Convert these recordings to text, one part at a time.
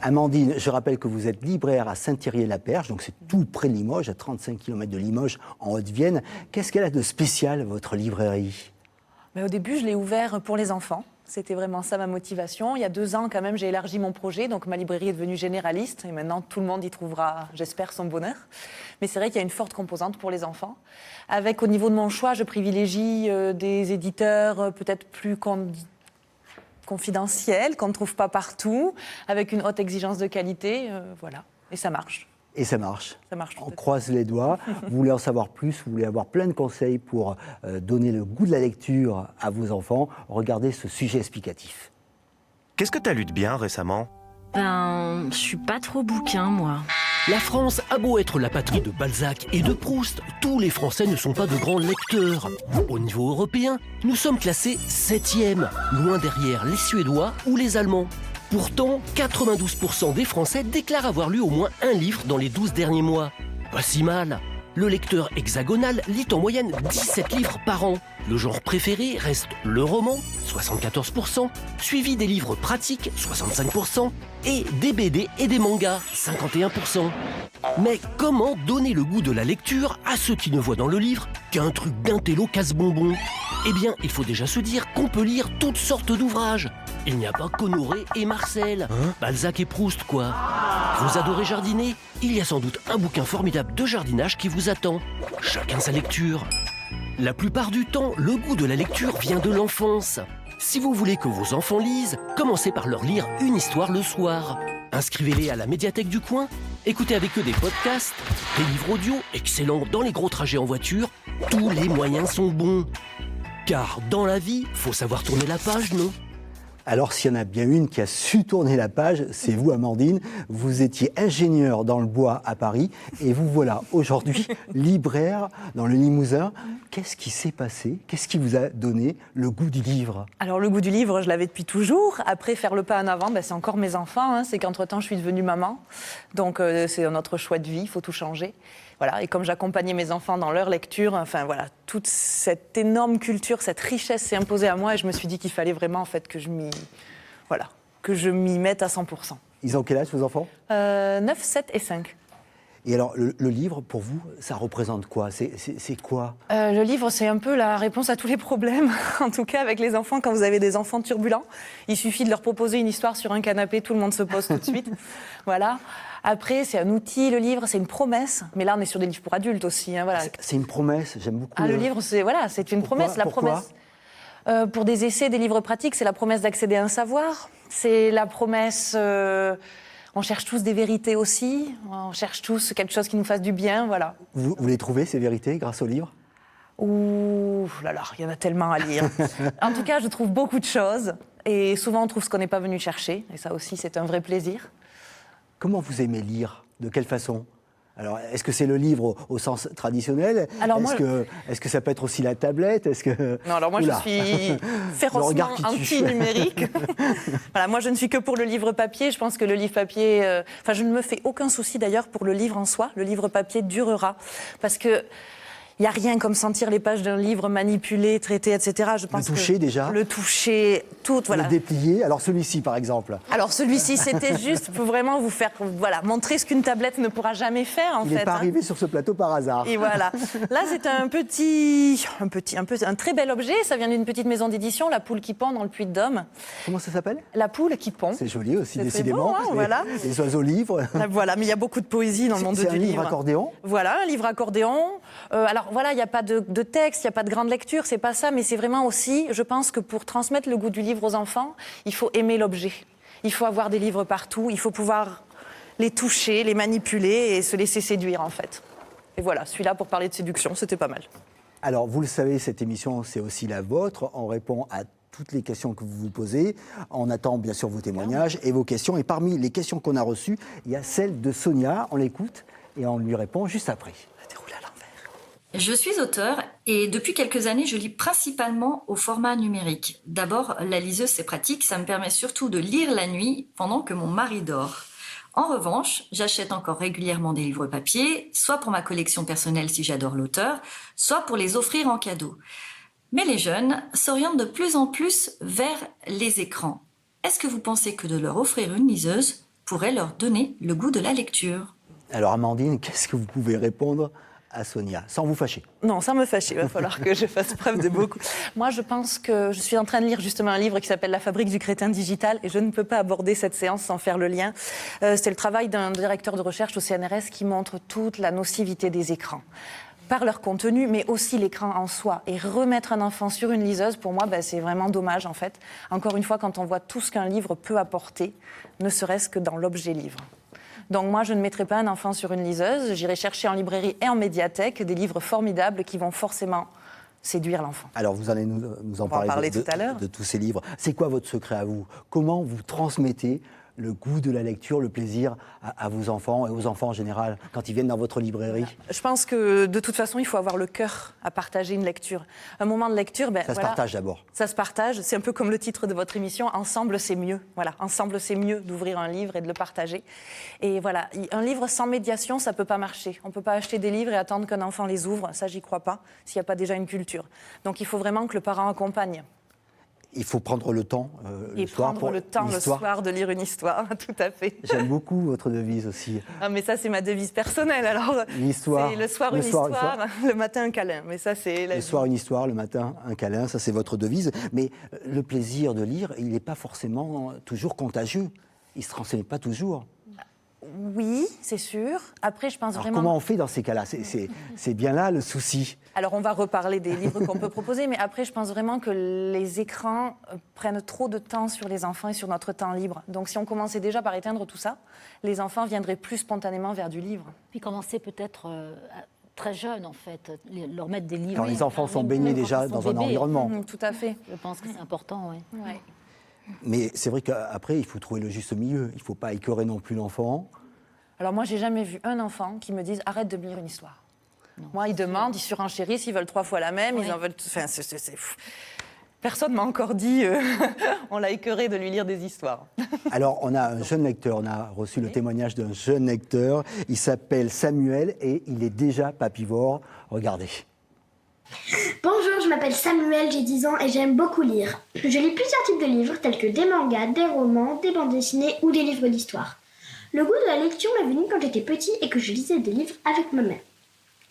Amandine, je rappelle que vous êtes libraire à Saint-Thierry-la-Perche, donc c'est tout près de Limoges, à 35 km de Limoges, en Haute-Vienne. Qu'est-ce qu'elle a de spécial, votre librairie ? Mais au début, je l'ai ouvert pour les enfants. C'était vraiment ça ma motivation. Il y a 2 ans, quand même, j'ai élargi mon projet. Donc, ma librairie est devenue généraliste. Et maintenant, tout le monde y trouvera, j'espère, son bonheur. Mais c'est vrai qu'il y a une forte composante pour les enfants. Avec, au niveau de mon choix, je privilégie des éditeurs peut-être plus confidentiels, qu'on ne trouve pas partout, avec une haute exigence de qualité. Voilà. Et ça marche. Et ça marche. Ça marche. On croise les doigts. Vous voulez en savoir plus, vous voulez avoir plein de conseils pour donner le goût de la lecture à vos enfants. Regardez ce sujet explicatif. Qu'est-ce que t'as lu de bien récemment ? Je suis pas trop bouquin, moi. La France a beau être la patrie de Balzac et de Proust, tous les Français ne sont pas de grands lecteurs. Au niveau européen, nous sommes classés 7e, loin derrière les Suédois ou les Allemands. Pourtant, 92% des Français déclarent avoir lu au moins un livre dans les 12 derniers mois. Pas si mal. Le lecteur hexagonal lit en moyenne 17 livres par an. Le genre préféré reste le roman, 74%, suivi des livres pratiques, 65%, et des BD et des mangas, 51%. Mais comment donner le goût de la lecture à ceux qui ne voient dans le livre qu'un truc d'intello casse-bonbon ? Eh bien, il faut déjà se dire qu'on peut lire toutes sortes d'ouvrages. Il n'y a pas qu'Honoré et Marcel, Balzac et Proust, quoi. Vous adorez jardiner ? Il y a sans doute un bouquin formidable de jardinage qui vous attend. Chacun sa lecture. La plupart du temps, le goût de la lecture vient de l'enfance. Si vous voulez que vos enfants lisent, commencez par leur lire une histoire le soir. Inscrivez-les à la médiathèque du coin, écoutez avec eux des podcasts, des livres audio, excellents dans les gros trajets en voiture. Tous les moyens sont bons. Car dans la vie, faut savoir tourner la page, non ? Alors, s'il y en a bien une qui a su tourner la page, c'est vous, Amandine. Vous étiez ingénieure dans le bois à Paris et vous voilà aujourd'hui libraire dans le Limousin. Qu'est-ce qui s'est passé ? Qu'est-ce qui vous a donné le goût du livre ? Alors, le goût du livre, je l'avais depuis toujours. Après, faire le pas en avant, c'est encore mes enfants. C'est qu'entre-temps, je suis devenue maman. Donc, c'est notre choix de vie, il faut tout changer. Voilà. Et comme j'accompagnais mes enfants dans leur lecture, toute cette énorme culture, cette richesse s'est imposée à moi et je me suis dit qu'il fallait vraiment que je m'y mette à 100%. Ils ont quel âge, vos enfants ? 9, 7 et 5. Et alors, le livre, pour vous, ça représente quoi ? C'est quoi ? Le livre, c'est un peu la réponse à tous les problèmes. En tout cas, avec les enfants, quand vous avez des enfants turbulents, il suffit de leur proposer une histoire sur un canapé, tout le monde se pose tout de suite. Voilà. Après, c'est un outil, le livre, c'est une promesse. Mais là, on est sur des livres pour adultes aussi. Voilà. C'est une promesse, j'aime beaucoup. Le livre, c'est une promesse. Pourquoi ? Pour des essais, des livres pratiques, c'est la promesse d'accéder à un savoir. C'est la promesse... on cherche tous des vérités aussi. On cherche tous quelque chose qui nous fasse du bien, voilà. Vous les trouvez, ces vérités, grâce au livre ? Ouh là là, il y en a tellement à lire. En tout cas, je trouve beaucoup de choses. Et souvent, on trouve ce qu'on n'est pas venu chercher. Et ça aussi, c'est un vrai plaisir. Comment vous aimez lire ? De quelle façon ? Alors, est-ce que c'est le livre au sens traditionnel ? Est-ce que ça peut être aussi la tablette ? Non, alors moi, je suis férocement anti-numérique. Voilà, moi, je ne suis que pour le livre papier. Je pense que le livre papier... je ne me fais aucun souci, d'ailleurs, pour le livre en soi. Le livre papier durera. Parce que... il n'y a rien comme sentir les pages d'un livre manipulé, traité, etc. Je pense le toucher, déjà ? Le toucher, tout, voilà. Le déplier. Alors celui-ci, par exemple. Alors celui-ci, c'était juste pour vraiment vous faire montrer ce qu'une tablette ne pourra jamais faire, Il n'est pas arrivé sur ce plateau par hasard. Et voilà. Là, c'est un très bel objet. Ça vient d'une petite maison d'édition, La Poule qui pond, dans le Puy-de-Dôme. Comment ça s'appelle ? La Poule qui pond. C'est joli aussi, décidément. Beau, hein, voilà. Les oiseaux livres. Voilà, mais il y a beaucoup de poésie dans le monde du livre. C'est un livre accordéon ? Voilà, un livre accordéon. Alors voilà, il n'y a pas de texte, il n'y a pas de grande lecture, c'est pas ça, mais c'est vraiment aussi, je pense que pour transmettre le goût du livre aux enfants, il faut aimer l'objet. Il faut avoir des livres partout, il faut pouvoir les toucher, les manipuler et se laisser séduire en fait. Et voilà, celui-là pour parler de séduction, c'était pas mal. Alors, vous le savez, cette émission, c'est aussi la vôtre. On répond à toutes les questions que vous vous posez. On attend bien sûr vos témoignages et vos questions. Et parmi les questions qu'on a reçues, il y a celle de Sonia. On l'écoute et on lui répond juste après. Je suis auteure et depuis quelques années, je lis principalement au format numérique. D'abord, la liseuse, c'est pratique, ça me permet surtout de lire la nuit pendant que mon mari dort. En revanche, j'achète encore régulièrement des livres papier, soit pour ma collection personnelle si j'adore l'auteur, soit pour les offrir en cadeau. Mais les jeunes s'orientent de plus en plus vers les écrans. Est-ce que vous pensez que de leur offrir une liseuse pourrait leur donner le goût de la lecture. Alors Amandine, qu'est-ce que vous pouvez répondre à Sonia, sans vous fâcher? Non, sans me fâcher, il va falloir que je fasse preuve de beaucoup. Moi, je pense que je suis en train de lire justement un livre qui s'appelle La fabrique du crétin digital et je ne peux pas aborder cette séance sans faire le lien. C'est le travail d'un directeur de recherche au CNRS qui montre toute la nocivité des écrans par leur contenu, mais aussi l'écran en soi. Et remettre un enfant sur une liseuse, pour moi, c'est vraiment dommage, en fait. Encore une fois, quand on voit tout ce qu'un livre peut apporter, ne serait-ce que dans l'objet livre. Donc moi, je ne mettrai pas un enfant sur une liseuse. J'irai chercher en librairie et en médiathèque des livres formidables qui vont forcément séduire l'enfant. Alors, vous allez nous en parler tout à l'heure. de tous ces livres. C'est quoi votre secret à vous? Comment vous transmettez le goût de la lecture, le plaisir à vos enfants et aux enfants en général quand ils viennent dans votre librairie? Je pense que de toute façon, il faut avoir le cœur à partager une lecture. Un moment de lecture, Ça se partage d'abord. Ça se partage. C'est un peu comme le titre de votre émission, Ensemble, c'est mieux. Voilà, ensemble, c'est mieux d'ouvrir un livre et de le partager. Et voilà, un livre sans médiation, ça ne peut pas marcher. On ne peut pas acheter des livres et attendre qu'un enfant les ouvre. Ça, j'y crois pas, s'il n'y a pas déjà une culture. Donc, il faut vraiment que le parent accompagne. Il faut prendre le temps le soir de lire une histoire, tout à fait. J'aime beaucoup votre devise aussi. Ah, mais ça, c'est ma devise personnelle. Alors, l'histoire. C'est le soir, une histoire, le matin, un câlin. Mais ça, c'est la le vie. soir, une histoire, le matin, un câlin. Ça, c'est votre devise. Mais le plaisir de lire, il n'est pas forcément toujours contagieux. Il ne se transmet pas toujours. Oui, c'est sûr. Après, je pense Alors, vraiment... comment on fait dans ces cas-là? C'est bien là le souci. Alors, on va reparler des livres qu'on peut proposer, mais après, je pense vraiment que les écrans prennent trop de temps sur les enfants et sur notre temps libre. Donc, si on commençait déjà par éteindre tout ça, les enfants viendraient plus spontanément vers du livre. Puis commencer peut-être très jeune, en fait, leur mettre des livres. Quand les enfants sont baignés déjà dans un environnement. Tout à fait. Je pense que c'est important, oui. Ouais. Mais c'est vrai qu'après, il faut trouver le juste milieu. Il ne faut pas écœurer non plus l'enfant. Alors moi, j'ai jamais vu un enfant qui me dise « arrête de me lire une histoire ». Moi, ils demandent, ils surenchérissent, ils veulent 3 fois la même, ils en veulent... Enfin, c'est fou. Personne m'a encore dit on l'a écœuré de lui lire des histoires. Alors, on a un jeune lecteur, on a reçu le témoignage d'un jeune lecteur. Il s'appelle Samuel et il est déjà papivore. Regardez. Bonjour, je m'appelle Samuel, j'ai 10 ans et j'aime beaucoup lire. Je lis plusieurs types de livres tels que des mangas, des romans, des bandes dessinées ou des livres d'histoire. Le goût de la lecture m'est venu quand j'étais petit et que je lisais des livres avec ma mère.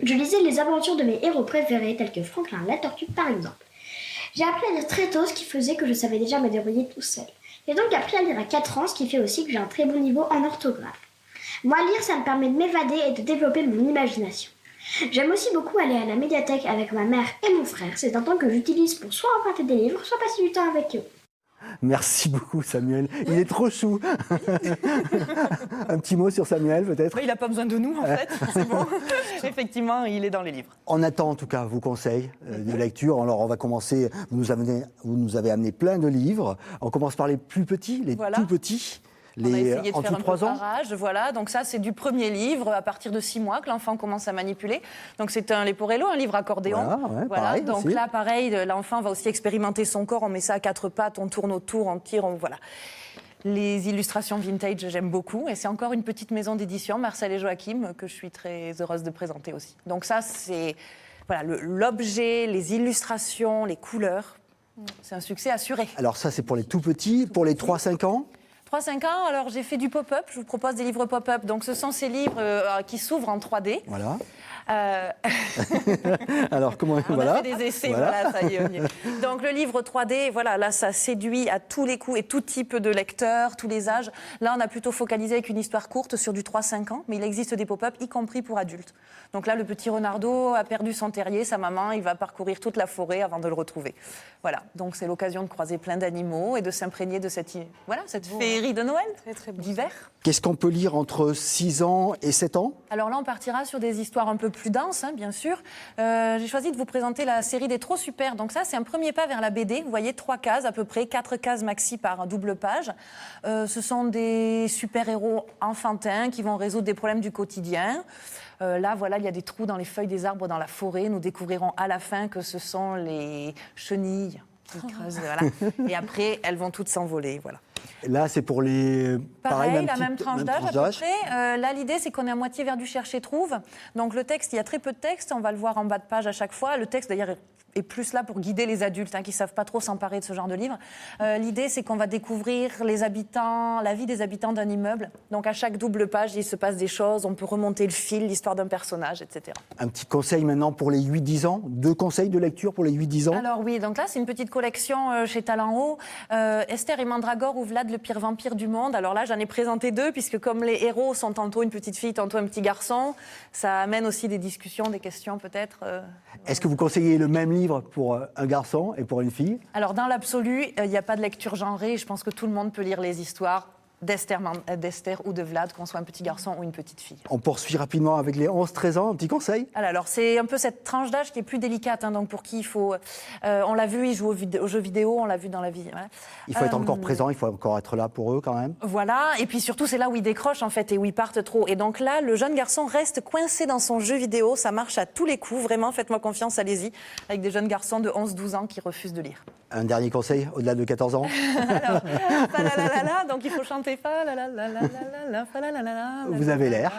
Je lisais les aventures de mes héros préférés tels que Franklin la tortue par exemple. J'ai appris à lire très tôt, ce qui faisait que je savais déjà me débrouiller tout seul. J'ai donc appris à lire à 4 ans, ce qui fait aussi que j'ai un très bon niveau en orthographe. Moi, lire, ça me permet de m'évader et de développer mon imagination. J'aime aussi beaucoup aller à la médiathèque avec ma mère et mon frère. C'est un temps que j'utilise pour soit emprunter des livres, soit passer du temps avec eux. Merci beaucoup, Samuel. Il est trop chou. Un petit mot sur Samuel, peut-être? Oui, il n'a pas besoin de nous, en fait. C'est bon. Effectivement, il est dans les livres. On attend en tout cas vos conseils de lecture. Alors, on va commencer. Vous nous avez amené plein de livres. On commence par les plus petits, les tout petits. On a essayé de en faire dessous de un 3 ans. barrage, voilà. Donc ça, c'est du premier livre à partir de 6 mois que l'enfant commence à manipuler. Donc c'est un Leporello, un livre accordéon. Voilà, pareil, donc aussi. là, pareil, l'enfant va aussi expérimenter son corps. On met ça à 4 pattes, on tourne autour, on tire, voilà. Les illustrations vintage, j'aime beaucoup. Et c'est encore une petite maison d'édition, Marcel et Joachim, que je suis très heureuse de présenter aussi. Donc ça, c'est voilà, l'objet, les illustrations, les couleurs. C'est un succès assuré. Alors ça, c'est pour les tout petits. Pour les 3-5 ans? 3-5 ans, alors j'ai fait du pop-up, je vous propose des livres pop-up. Donc ce sont ces livres qui s'ouvrent en 3D. Voilà. Alors comment on voilà. a fait des essais, voilà, ça y est, on y est. Donc le livre 3D, voilà, là ça séduit à tous les coups et tout type de lecteurs, tous les âges. Là on a plutôt focalisé avec une histoire courte sur du 3-5 ans, mais il existe des pop-up y compris pour adultes. Donc là le petit Renardo a perdu son terrier, sa maman, il va parcourir toute la forêt avant de le retrouver. Voilà, donc c'est l'occasion de croiser plein d'animaux et de s'imprégner de cette féerie de Noël, d'hiver. Qu'est-ce qu'on peut lire entre 6 ans et 7 ans? Alors là, on partira sur des histoires un peu plus denses, hein, bien sûr. J'ai choisi de vous présenter la série des Trop Super. Donc ça, c'est un premier pas vers la BD. Vous voyez, 3 cases, à peu près 4 cases maxi par double page. Ce sont des super-héros enfantins qui vont résoudre des problèmes du quotidien. Là, voilà, il y a des trous dans les feuilles des arbres dans la forêt. Nous découvrirons à la fin que ce sont les chenilles qui creusent. Voilà. Et après, elles vont toutes s'envoler. Voilà. Là, c'est pour les... Pareil, la même tranche d'âge à peu près. Là, l'idée, c'est qu'on est à moitié vers du chercher-trouve. Donc, le texte, il y a très peu de texte. On va le voir en bas de page à chaque fois. Le texte, d'ailleurs, est est plus là pour guider les adultes qui ne savent pas trop s'emparer de ce genre de livre. L'idée, c'est qu'on va découvrir la vie des habitants d'un immeuble. Donc, à chaque double page, il se passe des choses. On peut remonter le fil, l'histoire d'un personnage, etc. Un petit conseil maintenant pour les 8-10 ans. 2 conseils de lecture pour les 8-10 ans. Alors oui, donc là, c'est une petite collection chez Talent Haut. Esther et Mandragore ou Vlad, le pire vampire du monde. Alors là, j'en ai présenté 2, puisque comme les héros sont tantôt une petite fille, tantôt un petit garçon, ça amène aussi des discussions, des questions peut-être. Est-ce que vous conseillez le même livre pour un garçon et pour une fille? Alors dans l'absolu, il n'y a pas de lecture genrée. Je pense que tout le monde peut lire les histoires d'Esther ou de Vlad, qu'on soit un petit garçon ou une petite fille. On poursuit rapidement avec les 11-13 ans, un petit conseil? Alors c'est un peu cette tranche d'âge qui est plus délicate, donc pour qui il faut... on l'a vu, ils jouent aux jeux vidéo, on l'a vu dans la vie. Ouais. Il faut être encore présent, il faut encore être là pour eux quand même. Voilà, et puis surtout c'est là où ils décrochent en fait et où ils partent trop. Et donc là, le jeune garçon reste coincé dans son jeu vidéo, ça marche à tous les coups, vraiment, faites-moi confiance, allez-y, avec des jeunes garçons de 11-12 ans qui refusent de lire. Un dernier conseil, au-delà de 14 ans? Alors, donc il faut chanter fa la la la la la fa la la la. Vous avez l'air.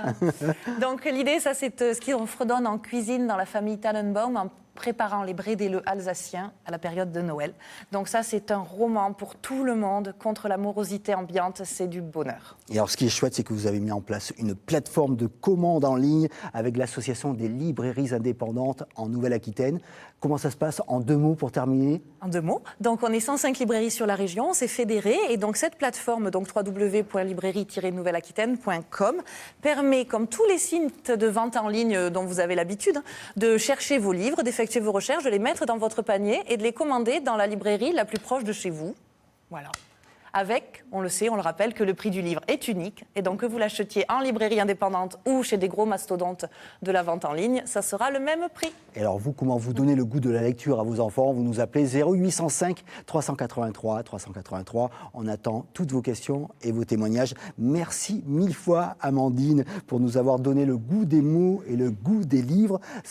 Donc l'idée, ça c'est ce qu'on fredonne en cuisine dans la famille Tannenbaum en préparant les brédéleux alsaciens à la période de Noël. Donc ça, c'est un roman pour tout le monde contre la morosité ambiante, c'est du bonheur. Et alors ce qui est chouette, c'est que vous avez mis en place une plateforme de commande en ligne avec l'association des librairies indépendantes en Nouvelle-Aquitaine. Comment ça se passe en 2 mots pour terminer? En 2 mots. Donc on est 105 librairies sur la région, on s'est fédéré et donc cette plateforme, donc www.librairie-nouvelle-aquitaine.com, permet, comme tous les sites de vente en ligne dont vous avez l'habitude, de chercher vos livres, d'effectuer vos recherches, de les mettre dans votre panier et de les commander dans la librairie la plus proche de chez vous. Voilà. Avec, on le sait, on le rappelle, que le prix du livre est unique. Et donc que vous l'achetiez en librairie indépendante ou chez des gros mastodontes de la vente en ligne, ça sera le même prix. Et alors vous, comment vous donnez le goût de la lecture à vos enfants? Vous nous appelez 0805 383 383. On attend toutes vos questions et vos témoignages. Merci 1000 fois, Amandine, pour nous avoir donné le goût des mots et le goût des livres.